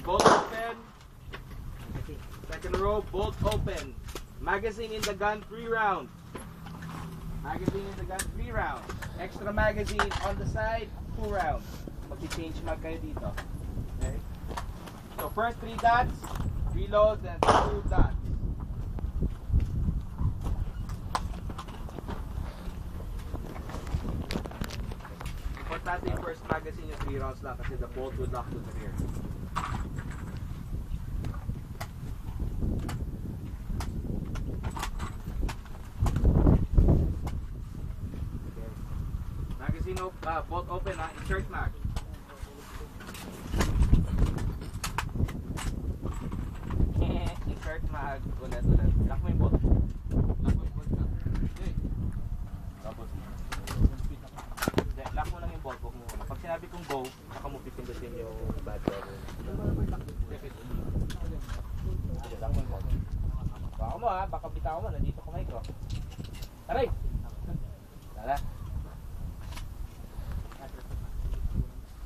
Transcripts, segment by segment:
Bolt open. Second row, bolt open. Magazine in the gun, 3 rounds. Magazine in the gun, 3 rounds. Extra magazine on the side, 2 rounds. Mag-change mag kayo dito. Okay? So first 3 dots, reload, then 2 dots. Importante yung first magazine yung 3 rounds lang kasi the bolt will lock to the rear. Bolt open ha, insert mag. Insert mag, ulit. Lock mo yung bolt. Tapos, lock mo lang yung bolt, huwag mo muna. Pag sinabi kong go, saka mo pipindutin yung battery. Lock mo yung bolt. Baka mo ha, baka bitaw mo, nandito kamay ko. Aray! Tara.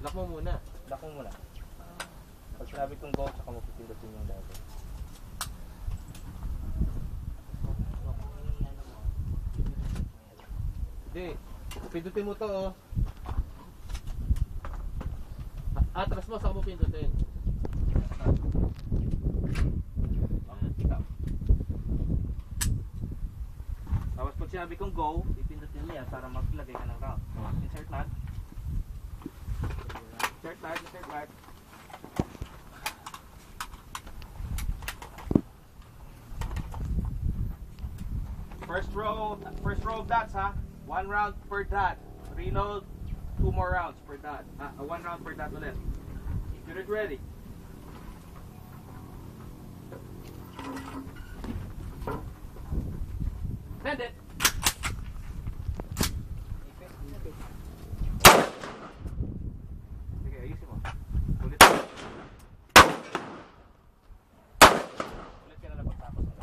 Lock mo muna. Lock mo muna. Pag sinabi kong go, saka mo pipindutin yung dati. Hindi. Pindutin mo to oh. Atras mo, saka mo pindutin. Tapos pag sinabi kong go, pipindutin mo yan para maglagay ka ng round. Insert mag. Insert mag. First row of dots ha. 1 round per dot. Reload, 2 more rounds per dot. 1 round per dot ulit. Unit ready. Send it. Sige, ayusin mo. Ulit. Ulit ka na lang pagtapos mo.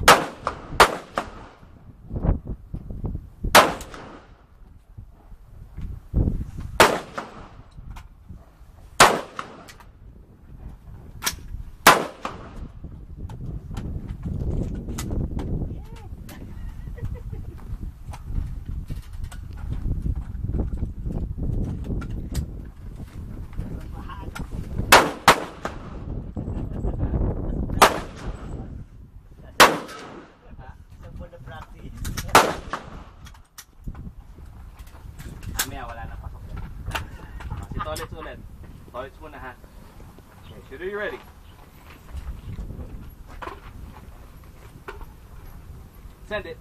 Wala na pasok yan. Si toilets ulit. Toilets muna ha. Okay, should you ready? Send it.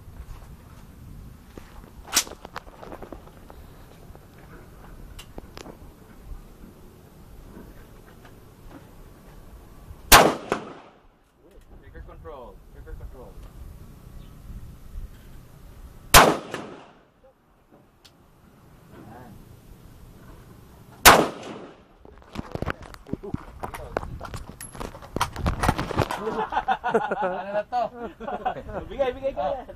Trigger control. Trigger control. Ano na to? Bigay ka yan.